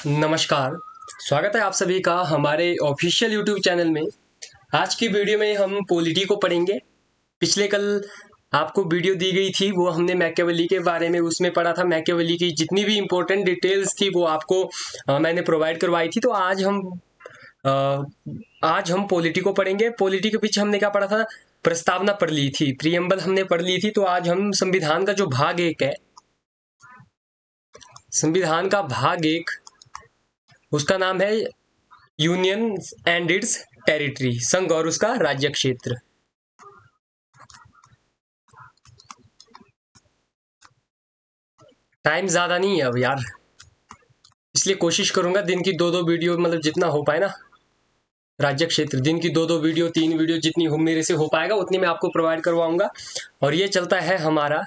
नमस्कार। स्वागत है आप सभी का हमारे ऑफिशियल यूट्यूब चैनल में। आज की वीडियो में हम पॉलिटी को पढ़ेंगे। पिछले कल आपको वीडियो दी गई थी, वो हमने मैकियावेली के बारे में उसमें पढ़ा था। मैकियावेली की जितनी भी इम्पोर्टेंट डिटेल्स थी वो आपको मैंने प्रोवाइड करवाई थी। तो आज हम पॉलिटी को पढ़ेंगे। पॉलिटी के पीछे हमने क्या पढ़ा था? प्रस्तावना पढ़ ली थी, प्रीएम्बल हमने पढ़ ली थी। तो आज हम संविधान का जो भाग एक है, संविधान का भाग एक, उसका नाम है यूनियन एंड इट्स टेरिटरी, संघ और उसका राज्य क्षेत्र। टाइम ज्यादा नहीं है अब यार, इसलिए कोशिश करूंगा दिन की 2-2 वीडियो, मतलब जितना हो पाए ना। राज्य क्षेत्र दिन की 2-2 वीडियो, 3 वीडियो, जितनी हो मेरे से हो पाएगा उतनी मैं आपको प्रोवाइड करवाऊंगा। और ये चलता है हमारा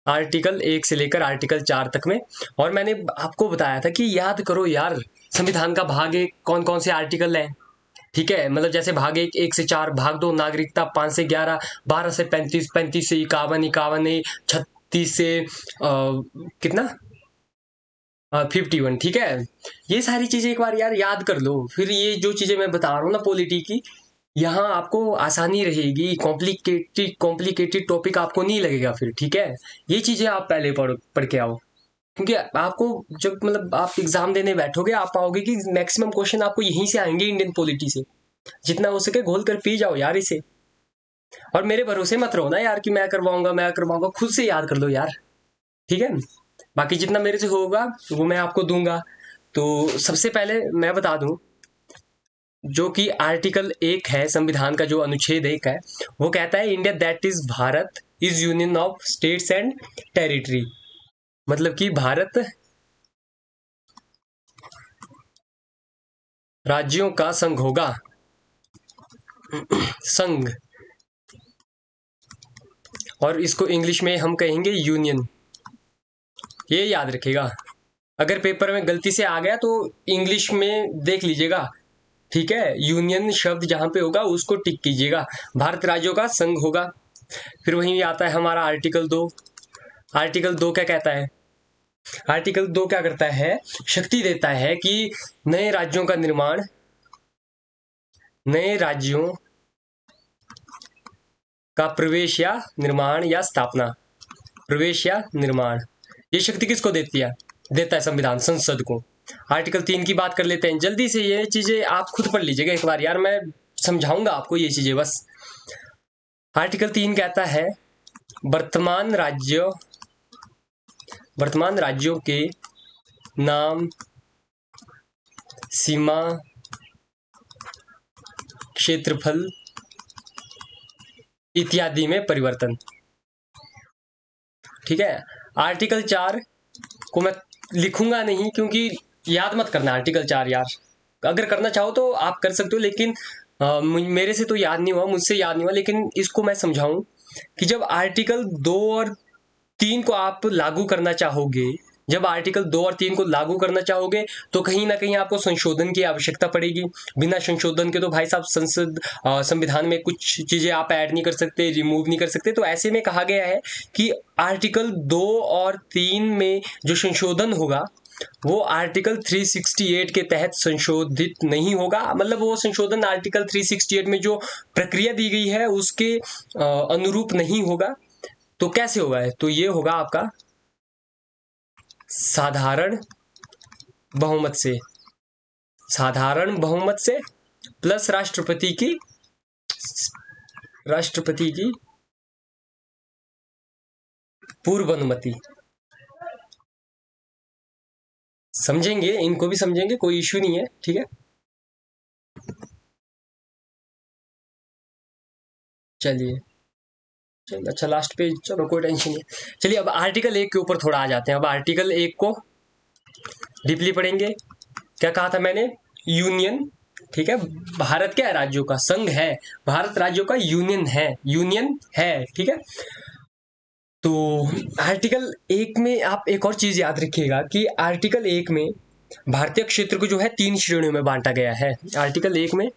आर्टिकल 1 से लेकर आर्टिकल 4 तक में। और मैंने आपको बताया था कि याद करो यार, संविधान का भाग एक कौन कौन से आर्टिकल है। ठीक है, मतलब जैसे भाग एक 1 से 4, भाग 2 नागरिकता 5 से 11, 12 से 35, 35 से 51, 36 से कितना 51। ठीक है, ये सारी चीजें एक बार यार याद कर लो। फिर ये जो चीजें मैं बता रहा हूँ ना पॉलिटी की, यहाँ आपको आसानी रहेगी। कॉम्प्लिकेटेड कॉम्प्लिकेटेड टॉपिक आपको नहीं लगेगा फिर। ठीक है, ये चीजें आप पहले पढ़ के आओ, क्योंकि आपको जब मतलब आप एग्जाम देने बैठोगे आप पाओगे कि मैक्सिमम क्वेश्चन आपको यहीं से आएंगे, इंडियन पॉलिटी से। जितना हो सके घोल कर पी जाओ यार इसे। और मेरे भरोसे मत रहो ना यार कि मैं करवाऊंगा, खुद से याद कर लो यार। ठीक है, बाकी जितना मेरे से होगा वो मैं आपको दूंगा। तो सबसे पहले मैं बता दूं, जो कि आर्टिकल 1 है संविधान का, जो अनुच्छेद 1 है, वो कहता है India that is Bharat is union of states and territory. मतलब कि भारत राज्यों का संघ होगा। संघ, और इसको इंग्लिश में हम कहेंगे यूनियन। ये याद रखिएगा, अगर पेपर में गलती से आ गया तो इंग्लिश में देख लीजिएगा। ठीक है, यूनियन शब्द जहां पे होगा उसको टिक कीजिएगा। भारत राज्यों का संघ होगा। फिर वहीं आता है हमारा आर्टिकल 2। आर्टिकल 2 क्या कहता है? आर्टिकल 2 क्या करता है? शक्ति देता है कि नए राज्यों का निर्माण, नए राज्यों का प्रवेश या निर्माण या स्थापना, प्रवेश या निर्माण, ये शक्ति किसको देता है संविधान, संसद को। आर्टिकल 3 की बात कर लेते हैं जल्दी से। ये चीजें आप खुद पढ़ लीजिएगा एक बार यार, मैं समझाऊंगा आपको ये चीजें बस। आर्टिकल 3 कहता है वर्तमान राज्यों के नाम, सीमा, क्षेत्रफल इत्यादि में परिवर्तन। ठीक है, आर्टिकल 4 को मैं लिखूंगा नहीं, क्योंकि याद मत करना आर्टिकल 4 यार। अगर करना चाहो तो आप कर सकते हो, लेकिन मेरे से तो याद नहीं हुआ, मुझसे याद नहीं हुआ। लेकिन इसको मैं समझाऊं कि जब आर्टिकल 2 और 3 को आप लागू करना चाहोगे, जब आर्टिकल 2 और 3 को लागू करना चाहोगे तो कहीं ना कहीं आपको संशोधन की आवश्यकता पड़ेगी। बिना संशोधन के तो भाई साहब संविधान में कुछ चीजें आप ऐड नहीं कर सकते, रिमूव नहीं कर सकते। तो ऐसे में कहा गया है कि आर्टिकल 2 और 3 में जो संशोधन होगा वो आर्टिकल 368 के तहत संशोधित नहीं होगा। मतलब वो संशोधन आर्टिकल 368 में जो प्रक्रिया दी गई है उसके अनुरूप नहीं होगा। तो कैसे होगा? तो ये होगा आपका साधारण बहुमत से, साधारण बहुमत से प्लस राष्ट्रपति की पूर्व अनुमति। समझेंगे, इनको भी समझेंगे, कोई इश्यू नहीं है। ठीक है, चलिए। चलो अच्छा, लास्ट पेज, चलो कोई टेंशन नहीं। चलिए अब आर्टिकल 1 के ऊपर थोड़ा आ जाते हैं। अब आर्टिकल 1 को डीपली पढ़ेंगे। क्या कहा था मैंने? यूनियन। ठीक है, भारत क्या है? राज्यों का संघ है। भारत राज्यों का यूनियन है। ठीक है, तो आर्टिकल 1 में आप एक और चीज याद रखिएगा कि आर्टिकल 1 में भारतीय क्षेत्र को जो है 3 श्रेणियों में बांटा गया है। आर्टिकल 1 में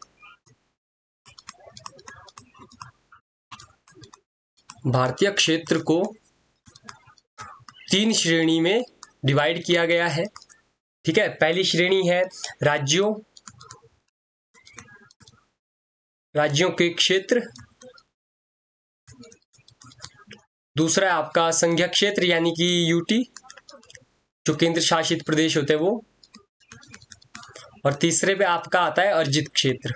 भारतीय क्षेत्र को 3 श्रेणी में डिवाइड किया गया है। ठीक है, पहली श्रेणी है राज्यों के क्षेत्र। दूसरा है आपका संघीय क्षेत्र यानी कि यूटी, जो केंद्र शासित प्रदेश होते हैं वो। और तीसरे पे आपका आता है अर्जित क्षेत्र।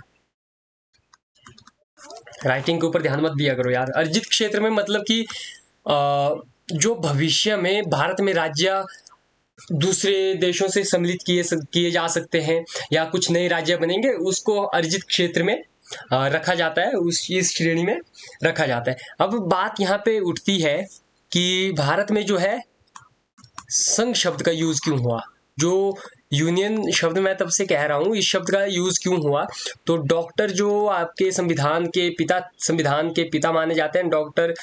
राइटिंग के ऊपर ध्यान मत दिया करो यार। अर्जित क्षेत्र में मतलब कि जो भविष्य में भारत में राज्य दूसरे देशों से सम्मिलित किए जा सकते हैं या कुछ नए राज्य बनेंगे, उसको अर्जित क्षेत्र में रखा जाता है, इस श्रेणी में रखा जाता है। अब बात यहाँ पे उठती है कि भारत में जो है संघ शब्द का यूज क्यों हुआ। जो यूनियन शब्द मैं तब से कह रहा हूँ, इस शब्द का यूज क्यों हुआ, तो डॉक्टर जो आपके संविधान के पिता माने जाते हैं, डॉक्टर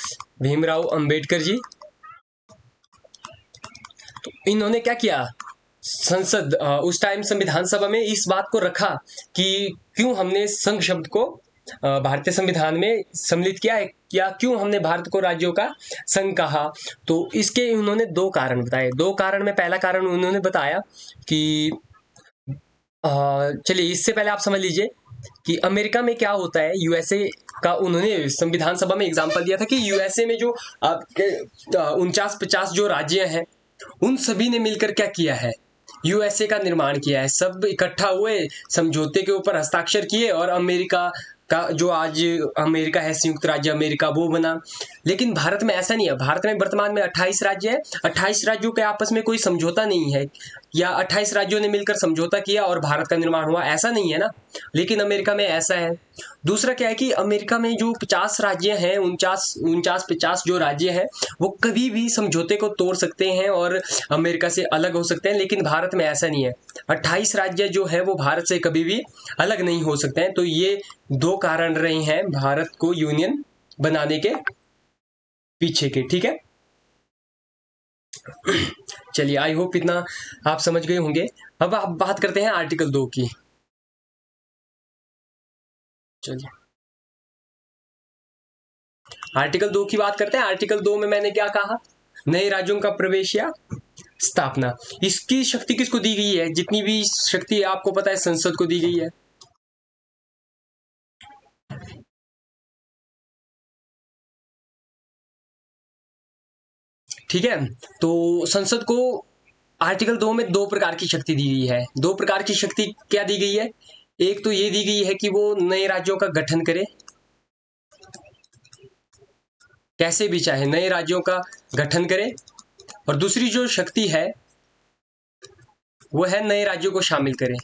भीमराव अंबेडकर जी, तो इन्होंने क्या किया, संसद उस टाइम संविधान सभा में इस बात को रखा कि क्यों हमने संघ शब्द को भारतीय संविधान में सम्मिलित किया है, या क्यों हमने भारत को राज्यों का संघ कहा। तो इसके उन्होंने दो कारण बताए। दो कारण में पहला कारण उन्होंने बताया कि चलिए इससे पहले आप समझ लीजिए कि अमेरिका में क्या होता है, यूएसए का उन्होंने संविधान सभा में एग्जाम्पल दिया था कि यूएसए में जो आपके 49-50 जो राज्य हैं, उन सभी ने मिलकर क्या किया है, यूएसए का निर्माण किया है। सब इकट्ठा हुए, समझौते के ऊपर हस्ताक्षर किए और अमेरिका का जो आज अमेरिका है, संयुक्त राज्य अमेरिका, वो बना। लेकिन भारत में ऐसा नहीं है। भारत में वर्तमान में 28 राज्य है। 28 राज्यों के आपस में कोई समझौता नहीं है, या 28 राज्यों ने मिलकर समझौता किया और भारत का निर्माण हुआ, ऐसा नहीं है ना। लेकिन अमेरिका में ऐसा है। दूसरा क्या है कि अमेरिका में जो 50 राज्य हैं, 49-50 जो राज्य हैं, वो कभी भी समझौते को तोड़ सकते हैं और अमेरिका से अलग हो सकते हैं। लेकिन भारत में ऐसा नहीं है। 28 राज्य जो है वो भारत से कभी भी अलग नहीं हो सकते हैं। तो ये दो कारण रहे हैं भारत को यूनियन बनाने के पीछे के। ठीक है, चलिए आई होप इतना आप समझ गए होंगे। अब आप बात करते हैं आर्टिकल 2 की। चलिए आर्टिकल 2 की बात करते हैं। आर्टिकल 2 में मैंने क्या कहा, नए राज्यों का प्रवेश या स्थापना। इसकी शक्ति किसको दी गई है, जितनी भी शक्ति आपको पता है संसद को दी गई है। ठीक है, तो संसद को आर्टिकल 2 में दो प्रकार की शक्ति दी गई है। दो प्रकार की शक्ति क्या दी गई है, एक तो ये दी गई है कि वो नए राज्यों का गठन करे, कैसे भी चाहे नए राज्यों का गठन करे। और दूसरी जो शक्ति है वो है नए राज्यों को शामिल करे,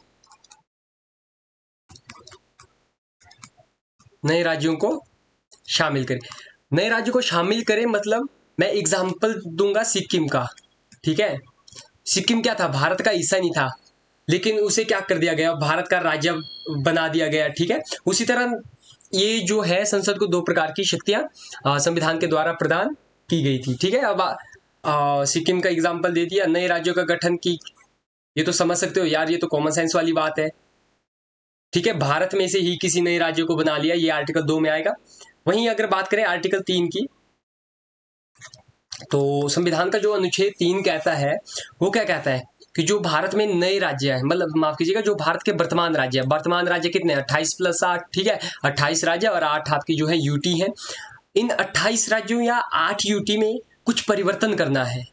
नए राज्यों को शामिल करे। नए राज्यों को शामिल करे मतलब मैं एग्जांपल दूंगा सिक्किम का। ठीक है, सिक्किम क्या था, भारत का हिस्सा नहीं था, लेकिन उसे क्या कर दिया गया, भारत का राज्य बना दिया गया। ठीक है, उसी तरह ये जो है संसद को दो प्रकार की शक्तियां संविधान के द्वारा प्रदान की गई थी। ठीक है, अब सिक्किम का एग्जांपल दे दिया, नए राज्यों का गठन की, ये तो समझ सकते हो यार, ये तो कॉमन सेंस वाली बात है। ठीक है, भारत में से ही किसी नए राज्य को बना लिया, ये आर्टिकल 2 में आएगा। वहीं अगर बात करें आर्टिकल 3 की, तो संविधान का जो अनुच्छेद 3 कहता है, वो क्या कहता है कि जो भारत में नए राज्य है, मतलब माफ कीजिएगा, जो भारत के वर्तमान राज्य है, वर्तमान राज्य कितने, 28+8। ठीक है, 28 राज्य और 8 आपकी जो है यूटी है। इन 28 राज्यों या 8 यूटी में कुछ परिवर्तन करना है।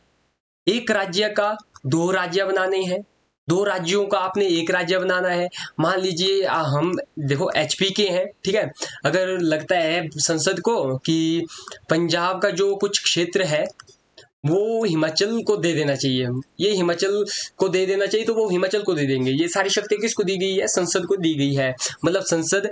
एक राज्य का दो राज्य बनाने हैं, दो राज्यों का आपने एक राज्य बनाना है। मान लीजिए हम देखो एचपी के हैं। ठीक है, अगर लगता है संसद को कि पंजाब का जो कुछ क्षेत्र है वो हिमाचल को दे देना चाहिए, ये हिमाचल को दे देना चाहिए, तो वो हिमाचल को दे देंगे। ये सारी शक्ति किसको दी गई है, संसद को दी गई है। मतलब संसद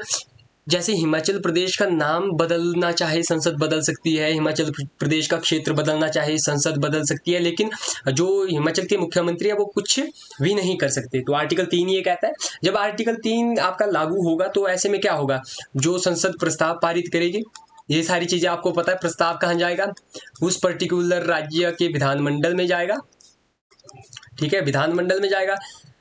जैसे हिमाचल प्रदेश का नाम बदलना चाहे संसद बदल सकती है, हिमाचल प्रदेश का क्षेत्र बदलना चाहे संसद बदल सकती है, लेकिन जो हिमाचल के मुख्यमंत्री है वो कुछ भी नहीं कर सकते। तो आर्टिकल 3 ये कहता है, जब आर्टिकल 3 आपका लागू होगा तो ऐसे में क्या होगा, जो संसद प्रस्ताव पारित करेगी, ये सारी चीजें आपको पता है, प्रस्ताव कहाँ जाएगा, उस पर्टिकुलर राज्य के विधानमंडल में जाएगा। ठीक है, विधानमंडल में जाएगा।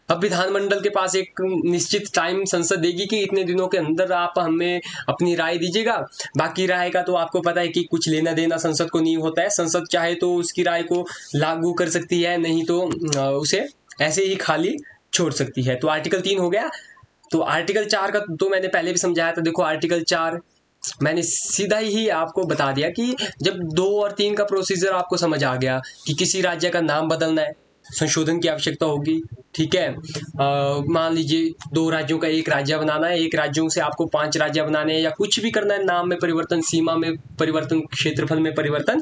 अब विधानमंडल के पास एक निश्चित टाइम संसद देगी कि इतने दिनों के अंदर आप हमें अपनी राय दीजिएगा। बाकी राय का तो आपको पता है कि कुछ लेना देना संसद को नहीं होता है। संसद चाहे तो उसकी राय को लागू कर सकती है, नहीं तो उसे ऐसे ही खाली छोड़ सकती है। तो आर्टिकल 3 हो गया। तो आर्टिकल 4 का तो मैंने पहले भी समझाया था। देखो आर्टिकल 4 मैंने सीधा ही आपको बता दिया कि जब 2 और 3 का प्रोसीजर आपको समझ आ गया कि किसी राज्य का नाम बदलना है, संशोधन की आवश्यकता होगी, ठीक है। मान लीजिए 2 राज्यों का एक राज्य बनाना है, एक राज्यों से आपको 5 राज्य बनाने हैं, या कुछ भी करना है, नाम में परिवर्तन, सीमा में परिवर्तन, क्षेत्रफल में परिवर्तन,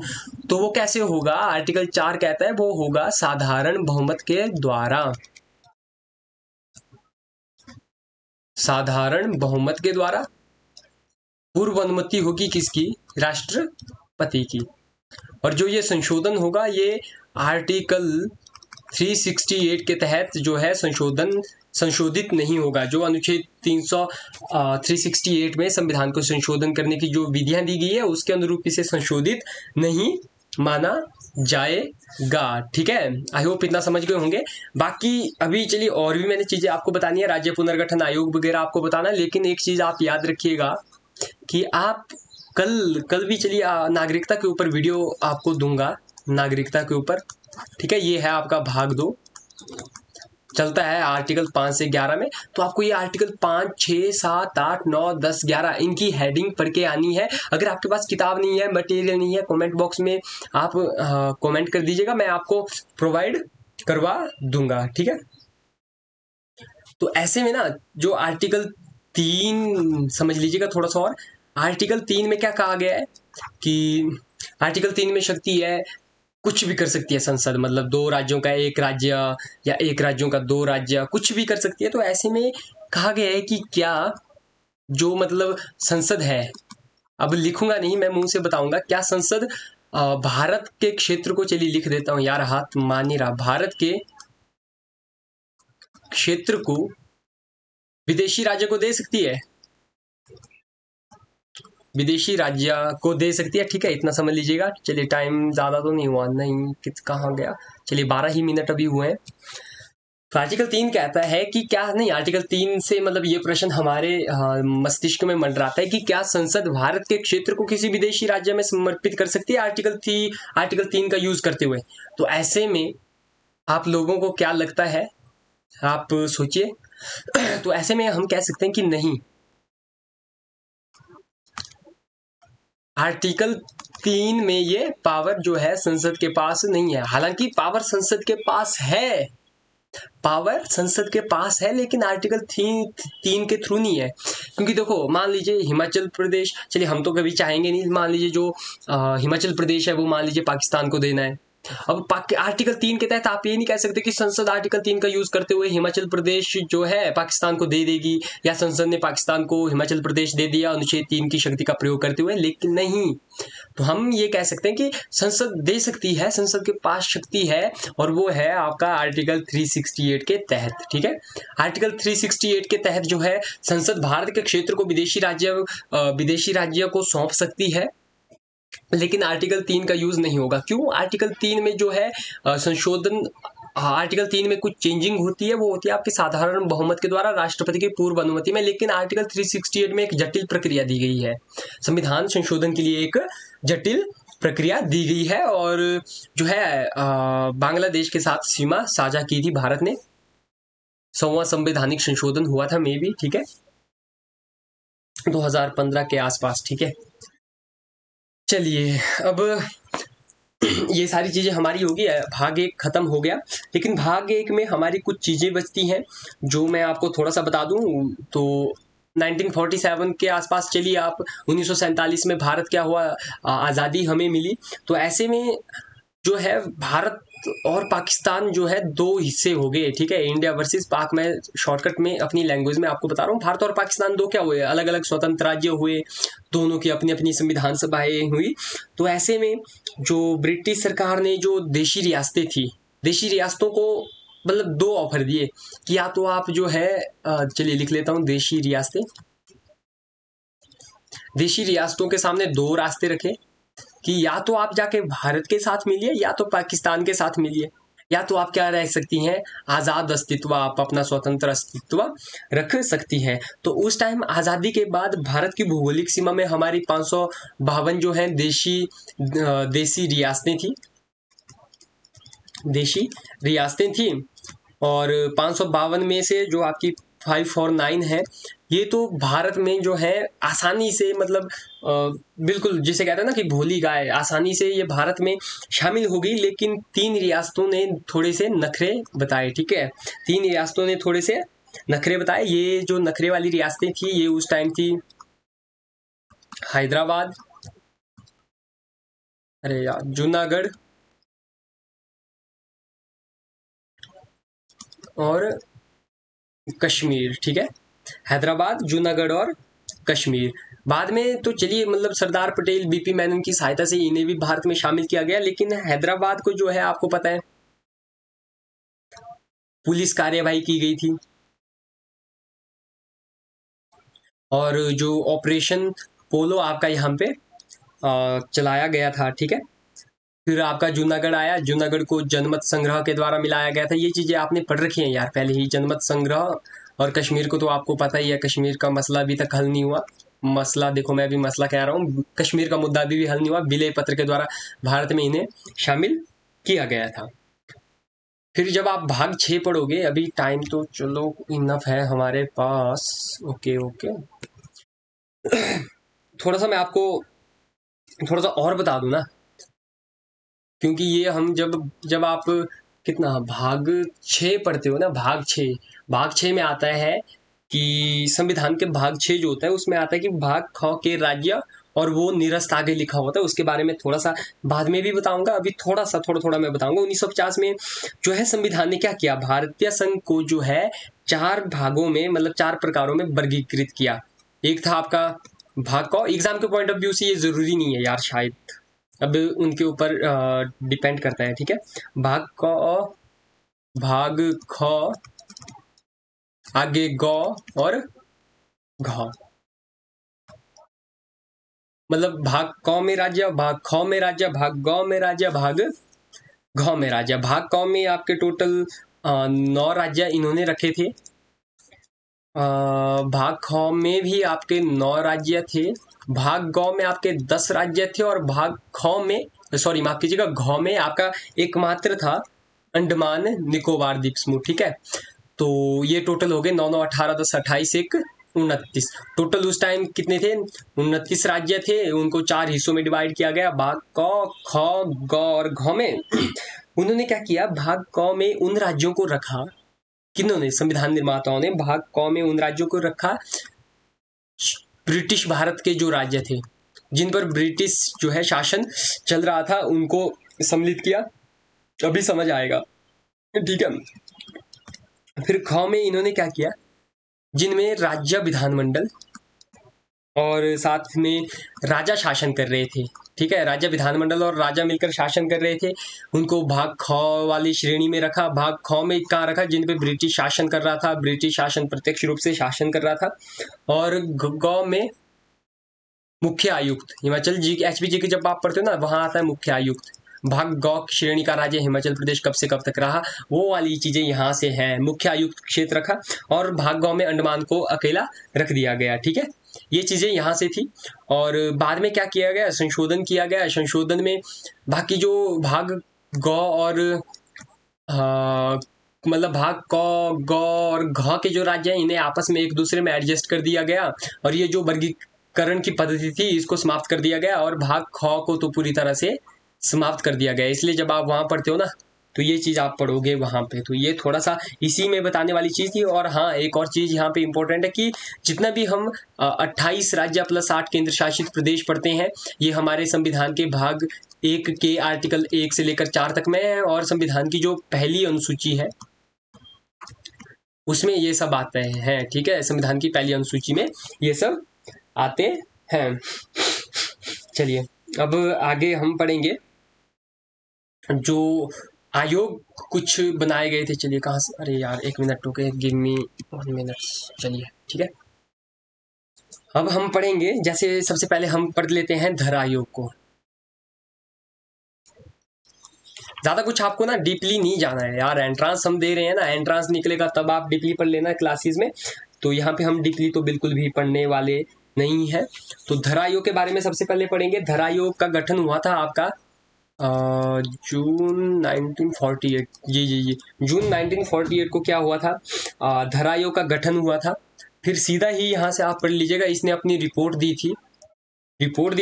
तो वो कैसे होगा? आर्टिकल 4 कहता है वो होगा साधारण बहुमत के द्वारा। साधारण बहुमत के द्वारा। पूर्व अनुमति होगी किसकी? राष्ट्रपति की। और जो ये संशोधन होगा ये आर्टिकल 368 के तहत जो है संशोधित नहीं होगा। जो अनुच्छेद 368 में संविधान को संशोधन करने की जो विधियां दी गई है उसके अनुरूप इसे संशोधित नहीं माना जाएगा, ठीक है। आई होप इतना समझ गए होंगे। बाकी अभी चलिए और भी मैंने चीजें आपको बतानी है, राज्य पुनर्गठन आयोग वगैरह आपको बताना है। लेकिन एक चीज आप याद रखिएगा कि आप कल भी चलिए नागरिकता के ऊपर वीडियो आपको दूंगा, नागरिकता के ऊपर, ठीक है। ये है आपका भाग 2, चलता है आर्टिकल 5 से 11 में। तो आपको ये आर्टिकल 5, 6, 7, 8, 9, 10, 11 इनकी हेडिंग पढ़ के आनी है। अगर आपके पास किताब नहीं है, मटेरियल नहीं है, कमेंट बॉक्स में आप कमेंट कर दीजिएगा, मैं आपको प्रोवाइड करवा दूंगा, ठीक है। तो ऐसे में ना जो आर्टिकल 3 समझ लीजिएगा थोड़ा सा और। आर्टिकल 3 में क्या कहा गया है कि आर्टिकल 3 में शक्ति है, कुछ भी कर सकती है संसद, मतलब 2 राज्यों का एक राज्य या एक राज्यों का 2 राज्य, कुछ भी कर सकती है। तो ऐसे में कहा गया है कि क्या जो मतलब संसद है, अब लिखूंगा नहीं, मैं मुंह से बताऊंगा, क्या संसद भारत के क्षेत्र को, चलिए लिख देता हूं यार, हाथ मान नहीं रहा, भारत के क्षेत्र को विदेशी राज्य को दे सकती है, विदेशी राज्य को दे सकती है, ठीक है। इतना समझ लीजिएगा। चलिए टाइम ज्यादा तो नहीं हुआ, नहीं कित कहाँ गया, चलिए 12 ही मिनट अभी हुए हैं। तो आर्टिकल 3 कहता है कि क्या, नहीं आर्टिकल 3 से मतलब ये प्रश्न हमारे मस्तिष्क में मंडराता है कि क्या संसद भारत के क्षेत्र को किसी विदेशी राज्य में समर्पित कर सकती है आर्टिकल 3 का यूज करते हुए। तो ऐसे में आप लोगों को क्या लगता है, आप सोचिए। तो ऐसे में हम कह सकते हैं कि नहीं, आर्टिकल 3 में ये पावर जो है संसद के पास नहीं है। हालांकि पावर संसद के पास है, पावर संसद के पास है, लेकिन आर्टिकल 3 के थ्रू नहीं है। क्योंकि देखो मान लीजिए हिमाचल प्रदेश, चलिए हम तो कभी चाहेंगे नहीं, मान लीजिए जो हिमाचल प्रदेश है वो मान लीजिए पाकिस्तान को देना है। अब आर्टिकल 3 के तहत आप ये नहीं कह सकते कि संसद आर्टिकल 3 का यूज करते हुए हिमाचल प्रदेश जो है पाकिस्तान को दे देगी, या संसद ने पाकिस्तान को हिमाचल प्रदेश दे दिया अनुच्छेद 3 की शक्ति का प्रयोग करते हुए, लेकिन नहीं। तो हम ये कह सकते हैं कि संसद दे सकती है, संसद के पास शक्ति है, और वो है आपका आर्टिकल 368 के तहत, ठीक है। आर्टिकल 368 के तहत जो है संसद भारत के क्षेत्र को विदेशी राज्य को सौंप सकती है, लेकिन आर्टिकल 3 का यूज नहीं होगा। क्यों? आर्टिकल 3 में जो है संशोधन, आर्टिकल 3 में कुछ चेंजिंग होती है, वो होती है आपके साधारण बहुमत के द्वारा राष्ट्रपति की पूर्व अनुमति में। लेकिन आर्टिकल 368 में एक जटिल प्रक्रिया दी गई है, संविधान संशोधन के लिए एक जटिल प्रक्रिया दी गई है, और जो है बांग्लादेश के साथ सीमा साझा की थी भारत ने। 100वां संवैधानिक संशोधन हुआ था मे भी, ठीक है, 2015 के आसपास, ठीक है। चलिए अब ये सारी चीजें हमारी होगी, भाग 1 खत्म हो गया। लेकिन भाग 1 में हमारी कुछ चीजें बचती हैं जो मैं आपको थोड़ा सा बता दूं। तो 1947 के आसपास, चलिए आप 1947 में भारत क्या हुआ, आज़ादी हमें मिली। तो ऐसे में जो है भारत और पाकिस्तान जो है 2 हिस्से हो गए, ठीक है, इंडिया वर्सेस पाक। मैं शॉर्टकट में अपनी लैंग्वेज में आपको बता रहा हूँ, भारत और पाकिस्तान 2 क्या हुए, अलग अलग स्वतंत्र राज्य हुए, दोनों की अपनी अपनी संविधान सभाएं हुई। तो ऐसे में जो ब्रिटिश सरकार ने जो देशी रियासतें थी, देशी रियासतों को मतलब 2 ऑफर दिए कि या तो आप जो है, चलिए लिख लेता हूँ, देशी रियासतों के सामने 2 रास्ते रखे कि या तो आप जाके भारत के साथ मिलिए या तो पाकिस्तान के साथ मिलिए, या तो आप क्या रह सकती हैं, आज़ाद अस्तित्व, आप अपना स्वतंत्र अस्तित्व रख सकती हैं। तो उस टाइम आज़ादी के बाद भारत की भौगोलिक सीमा में हमारी 552 जो है देशी रियासतें थी, और 552 में से जो आपकी 549 है, ये तो भारत में जो है आसानी से मतलब बिल्कुल जिसे कहते हैं ना कि भोली गाय, आसानी से ये भारत में शामिल हो गई। लेकिन 3 रियासतों ने थोड़े से नखरे बताए, ठीक है, 3 रियासतों ने थोड़े से नखरे बताए। ये जो नखरे वाली रियासतें थी ये उस टाइम थी हैदराबाद, अरे यार, जूनागढ़ और कश्मीर, ठीक है, हैदराबाद, जूनागढ़ और कश्मीर। बाद में तो चलिए मतलब सरदार पटेल, बीपी मेनन की सहायता से इन्हें भी भारत में शामिल किया गया। लेकिन हैदराबाद को जो है आपको पता है पुलिस कार्यवाही की गई थी, और जो ऑपरेशन पोलो आपका यहाँ पे चलाया गया था, ठीक है। फिर आपका जूनागढ़ आया, जूनागढ़ को जनमत संग्रह के द्वारा मिलाया गया था। ये चीजें आपने पढ़ रखी हैं यार पहले ही, जनमत संग्रह। और कश्मीर को तो आपको पता ही है, कश्मीर का मसला अभी तक हल नहीं हुआ। मसला देखो, मैं भी मसला कह रहा हूँ, कश्मीर का मुद्दा अभी भी हल नहीं हुआ। विलय पत्र के द्वारा भारत में इन्हें शामिल किया गया था। फिर जब आप भाग 6 पढ़ोगे, अभी टाइम तो चलो इनफ है हमारे पास, ओके ओके, थोड़ा सा मैं आपको थोड़ा सा और बता दूं ना, क्योंकि ये हम जब जब आप कितना भाग 6 पढ़ते हो ना, भाग 6 में आता है कि संविधान के भाग 6 जो होता है उसमें आता है कि भाग ख के राज्य, और वो निरस्त आगे लिखा होता है। उसके बारे में थोड़ा सा बाद में भी बताऊंगा, अभी थोड़ा थोड़ा मैं बताऊंगा। 1950 में जो है संविधान ने क्या किया, भारतीय संघ को जो है 4 भागों में मतलब 4 प्रकारों में वर्गीकृत किया। एक था आपका भाग क, एग्जाम के पॉइंट ऑफ व्यू से ये जरूरी नहीं है यार शायद, अब उनके ऊपर डिपेंड करता है, ठीक है। भाग क, भाग ख, आगे ग और घ, मतलब भाग क में राज्य, भाग ख में राज्य, भाग ग में राज्य, भाग घ में राज्य। भाग क में आपके टोटल 9 राज्य इन्होंने रखे थे। भाग ख में भी आपके 9 राज्य थे। भाग ग में आपके 10 राज्य थे, और भाग ख में, सॉरी माफ कीजिएगा, घ में आपका एकमात्र था अंडमान निकोबार द्वीप समूह, ठीक है। तो ये टोटल हो गए 9 9 18 10 28 1 29। टोटल उस टाइम कितने थे, 29 राज्य थे। उनको 4 हिस्सों में डिवाइड किया गया, भाग क, ख, ग और घ में। उन्होंने क्या किया, भाग क में उन राज्यों को रखा, किन्होंने, संविधान निर्माताओं ने भाग क में उन राज्यों को रखा ब्रिटिश भारत के जो राज्य थे, जिन पर ब्रिटिश जो है शासन चल रहा था, उनको सम्मिलित किया। अभी समझ आएगा, ठीक है। फिर ख में इन्होंने क्या किया, जिनमें राज्य विधानमंडल और साथ में राजा शासन कर रहे थे, ठीक है, राज्य विधानमंडल और राजा मिलकर शासन कर रहे थे, उनको भाग ख वाली श्रेणी में रखा। भाग ख में कहाँ रखा, जिन पे ब्रिटिश शासन कर रहा था, ब्रिटिश शासन प्रत्यक्ष रूप से शासन कर रहा था। और ग में मुख्य आयुक्त, हिमाचल जी एचपीजी के जब आप पढ़ते हो ना, वहां आता है मुख्य आयुक्त। भाग ग श्रेणी का राज्य हिमाचल प्रदेश कब से कब तक रहा, वो वाली चीजें यहाँ से हैं। मुख्य आयुक्त क्षेत्र रखा, और भाग ग में अंडमान को अकेला रख दिया गया, ठीक है। ये चीजें यहाँ से थी। और बाद में क्या किया गया, संशोधन किया गया। संशोधन में बाकी जो भाग ग और मतलब भाग क, ग और घ के जो राज्य हैं, इन्हें आपस में एक दूसरे में एडजस्ट कर दिया गया, और ये जो वर्गीकरण की पद्धति थी इसको समाप्त कर दिया गया, और भाग ख को तो पूरी तरह से समाप्त कर दिया गया। इसलिए जब आप वहां पढ़ते हो ना, तो ये चीज आप पढ़ोगे वहां पे, तो ये थोड़ा सा इसी में बताने वाली चीज थी। और हाँ, एक और चीज यहाँ पे इंपॉर्टेंट है कि जितना भी हम 28 राज्य प्लस 8 केंद्र शासित प्रदेश पढ़ते हैं, ये हमारे संविधान के भाग 1 के आर्टिकल 1 से लेकर 4 तक में है। और संविधान की जो पहली अनुसूची है उसमें ये सब आते हैं, ठीक है। संविधान की पहली अनुसूची में ये सब आते हैं। चलिए अब आगे हम पढ़ेंगे जो आयोग कुछ बनाए गए थे। चलिए कहाँ से, अरे यार 1 मिनट रुके, गिव मी 1 मिनट। चलिए ठीक है, अब हम पढ़ेंगे, जैसे सबसे पहले हम पढ़ लेते हैं धर आयोग को। ज्यादा कुछ आपको ना डीपली नहीं जाना है यार, एंट्रांस हम दे रहे हैं ना, एंट्रांस निकलेगा तब आप डीपली पढ़ लेना क्लासेस में। तो यहाँ पे हम डीपली तो बिल्कुल भी पढ़ने वाले नहीं है। तो धर आयोग के बारे में सबसे पहले पढ़ेंगे। धर आयोग का गठन हुआ था आपका जून 1948, जी जी जी, जून 1948 को क्या हुआ था, धर आयोग का गठन हुआ था। फिर सीधा ही यहाँ से आप पढ़ लीजिएगा, इसने अपनी रिपोर्ट दी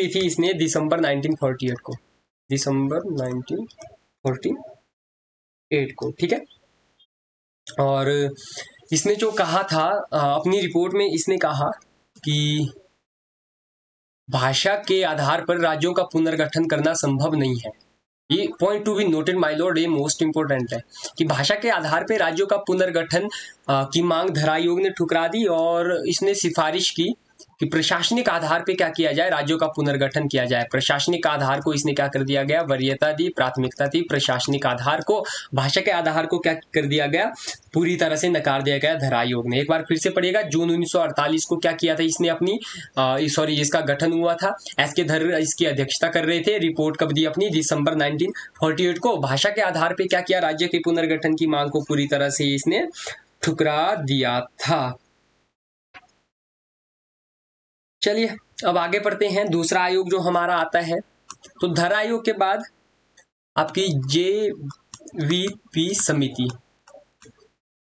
थी इसने दिसंबर 1948 को, दिसंबर 1948 को, ठीक है। और इसने जो कहा था अपनी रिपोर्ट में, इसने कहा कि भाषा के आधार पर राज्यों का पुनर्गठन करना संभव नहीं है। ये point to be noted my Lord, ये मोस्ट इंपोर्टेंट है कि भाषा के आधार पर राज्यों का पुनर्गठन की मांग धर आयोग ने ठुकरा दी, और इसने सिफारिश की कि प्रशासनिक आधार पे क्या किया जाए, राज्यों का पुनर्गठन किया जाए। प्रशासनिक आधार को इसने क्या कर दिया गया, वरीयता दी, प्राथमिकता दी। प्रशासनिक आधार को, भाषा के आधार को क्या कर दिया गया, पूरी तरह से नकार दिया गया धर आयोग ने। एक बार फिर से पढ़िएगा, जून 1948 को क्या किया था इसने अपनी, सॉरी, इसका गठन हुआ था, एस के धर इसकी अध्यक्षता कर रहे थे। रिपोर्ट कब दी अपनी, दिसंबर 1948 को। भाषा के आधार पर क्या किया, राज्य के पुनर्गठन की मांग को पूरी तरह से इसने ठुकरा दिया था। चलिए अब आगे पढ़ते हैं। दूसरा आयोग जो हमारा आता है, तो धर आयोग के बाद आपकी जेवीपी समिति,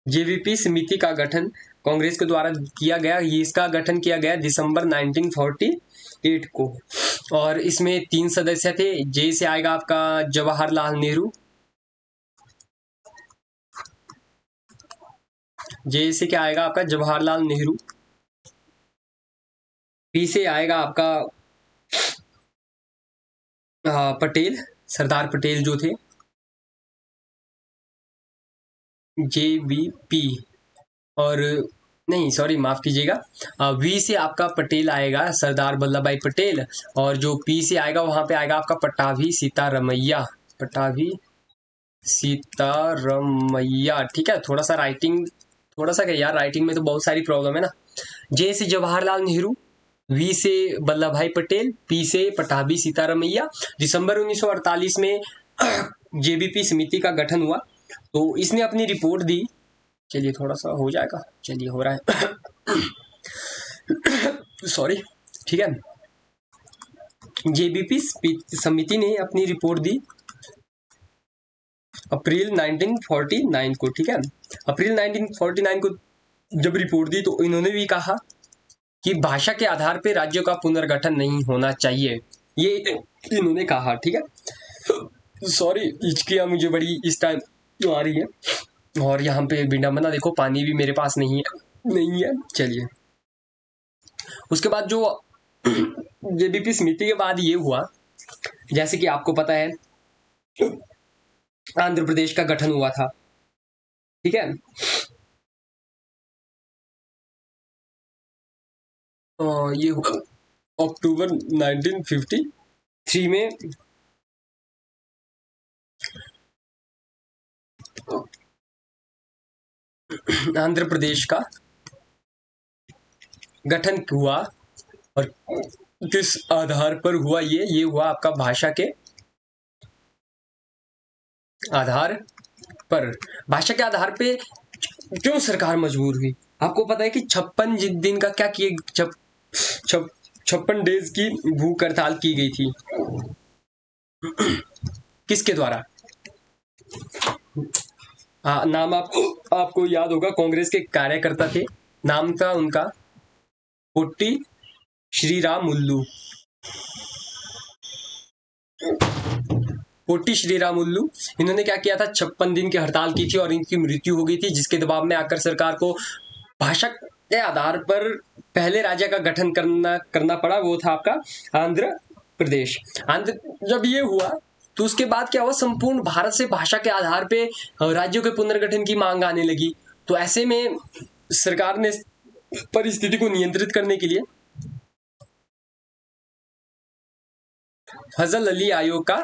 जेवीपी समिति का गठन कांग्रेस के द्वारा किया गया। ये इसका गठन किया गया दिसंबर 1948 को, और इसमें 3 सदस्य थे। जे से आएगा आपका जवाहरलाल नेहरू, जे से क्या आएगा आपका जवाहरलाल नेहरू। पी से आएगा आपका पटेल, सरदार पटेल जो थे, जेवीपी। और नहीं, सॉरी, माफ कीजिएगा, वी से आपका पटेल आएगा, सरदार वल्लभ भाई पटेल। और जो पी से आएगा वहां पे आएगा आपका पट्टाभी सीतारमैया, पट्टाभी सीतारमैया, ठीक है। थोड़ा सा राइटिंग, थोड़ा सा क्या यार, राइटिंग में तो बहुत सारी प्रॉब्लम है ना। जे से जवाहरलाल नेहरू, वी से वल्लभ भाई पटेल, पी से पट्टाभी सीतारमैया। दिसंबर 1948 में जेबीपी समिति का गठन हुआ, तो इसने अपनी रिपोर्ट दी। चलिए थोड़ा सा हो जाएगा, चलिए हो रहा है सॉरी, ठीक है। जेबीपी समिति ने अपनी रिपोर्ट दी अप्रैल 1949 को, ठीक है। अप्रैल 1949 को जब रिपोर्ट दी, तो इन्होंने भी कहा कि भाषा के आधार पर राज्यों का पुनर्गठन नहीं होना चाहिए, ये इन्होंने कहा, ठीक है। सॉरी, हिचकियां मुझे बड़ी इस टाइम आ रही है, और यहाँ पे विडम्बना देखो, पानी भी मेरे पास नहीं है। चलिए, उसके बाद जो जेबीपी समिति के बाद ये हुआ, जैसे कि आपको पता है, आंध्र प्रदेश का गठन हुआ था, ठीक है। ये हुआ अक्टूबर 1953 में। आंध्र प्रदेश का गठन हुआ, और किस आधार पर हुआ, ये हुआ आपका भाषा के आधार पर। भाषा के आधार पे क्यों सरकार मजबूर हुई, आपको पता है कि 56 दिन का क्या किए, 56 डेज की भूख हड़ताल की गई थी। किसके द्वारा, नाम आपको याद होगा, कांग्रेस के कार्यकर्ता थे, नाम था उनका पोट्टी श्रीरामुल्लू, पोट्टी श्रीरामुल्लू। इन्होंने क्या किया था, 56 दिन की हड़ताल की थी, और इनकी मृत्यु हो गई थी, जिसके दबाव में आकर सरकार को भाषा के आधार पर पहले राज्य का गठन करना पड़ा, वो था आपका आंध्र प्रदेश। जब ये हुआ, तो उसके बाद क्या हुआ, संपूर्ण भारत से भाषा के आधार पे राज्यों के पुनर्गठन की मांग आने लगी। तो ऐसे में सरकार ने परिस्थिति को नियंत्रित करने के लिए फजल अली आयोग का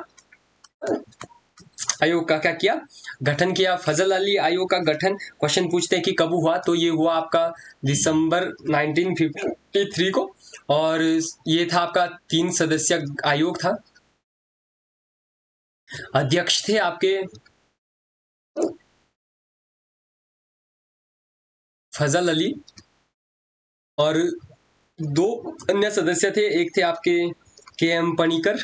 क्या किया, गठन किया। फजल अली आयोग का गठन, क्वेश्चन पूछते हैं कि कब हुआ, तो ये हुआ आपका दिसंबर 1953 को, और ये था आपका 3 सदस्य आयोग था। अध्यक्ष थे आपके फजल अली, और 2 अन्य सदस्य थे, एक थे आपके के एम पणिकर,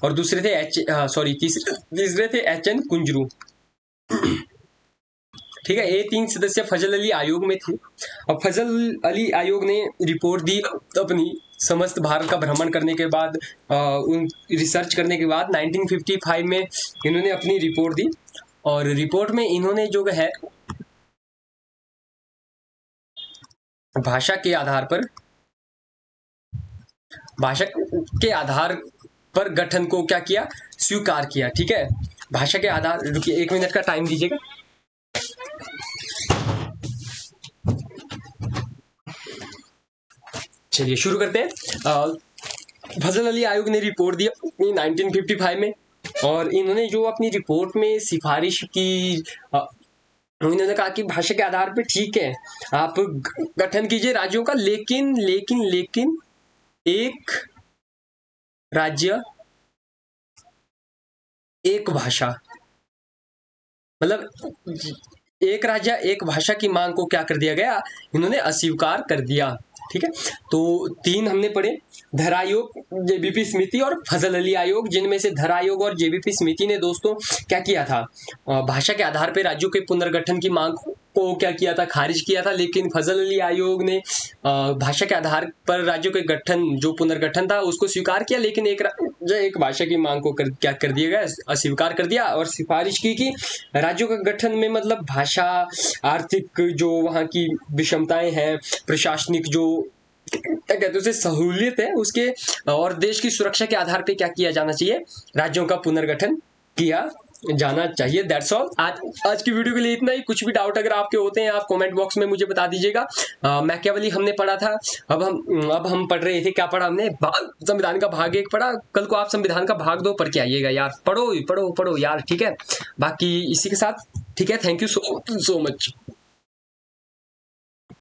और दूसरे थे तीसरे थे HN कुंजरू। ठीक है, ये 3 सदस्य फजल अली आयोग में थे। अब फजल अली आयोग ने रिपोर्ट दी अपनी समस्त भारत का भ्रमण करने के बाद, उन रिसर्च करने के बाद 1955 में इन्होंने अपनी रिपोर्ट दी। और रिपोर्ट में इन्होंने जो है भाषा के आधार पर गठन को क्या किया, स्वीकार किया। ठीक है, भाषा के आधार, रुकिए 1 मिनट का टाइम दीजिएगा। चलिए शुरू करते हैं। फजल अली आयोग ने रिपोर्ट दी 1955 में, और इन्होंने जो अपनी रिपोर्ट में सिफारिश की, इन्होंने कहा कि भाषा के आधार पे ठीक है आप गठन कीजिए राज्यों का, लेकिन लेकिन लेकिन एक राज्य एक भाषा, मतलब एक राज्य एक भाषा की मांग को क्या कर दिया गया, इन्होंने अस्वीकार कर दिया। ठीक है, तो 3 हमने पढ़े, धर आयोग, जेबीपी समिति और फजल अली आयोग, जिनमें से धर आयोग और जेबीपी समिति ने दोस्तों क्या किया था, भाषा के आधार पर राज्यों के पुनर्गठन की मांग को क्या किया था, खारिज किया था। लेकिन फजल अली आयोग ने भाषा के आधार पर राज्यों के गठन, जो पुनर्गठन था, उसको स्वीकार किया, लेकिन एक भाषा की मांग को क्या कर दिया गया, अस्वीकार कर दिया। और सिफारिश की कि राज्यों का गठन में मतलब भाषा, आर्थिक जो वहाँ की विषमताएं हैं, प्रशासनिक जो क्या कहते हैं उसे सहूलियत है उसके, और देश की सुरक्षा के आधार पे क्या किया जाना चाहिए, राज्यों का पुनर्गठन किया जाना चाहिए। That's all. आज की वीडियो के लिए इतना ही। कुछ भी डाउट अगर आपके होते हैं आप कमेंट बॉक्स में मुझे बता दीजिएगा। मैकियावेली हमने पढ़ा था, अब हम पढ़ रहे थे, क्या पढ़ा हमने, संविधान का भाग 1 पढ़ा। कल को आप संविधान का भाग 2 पढ़ के आइएगा यार, पढ़ो यार, ठीक है। बाकी इसी के साथ ठीक है, थैंक यू सो मच।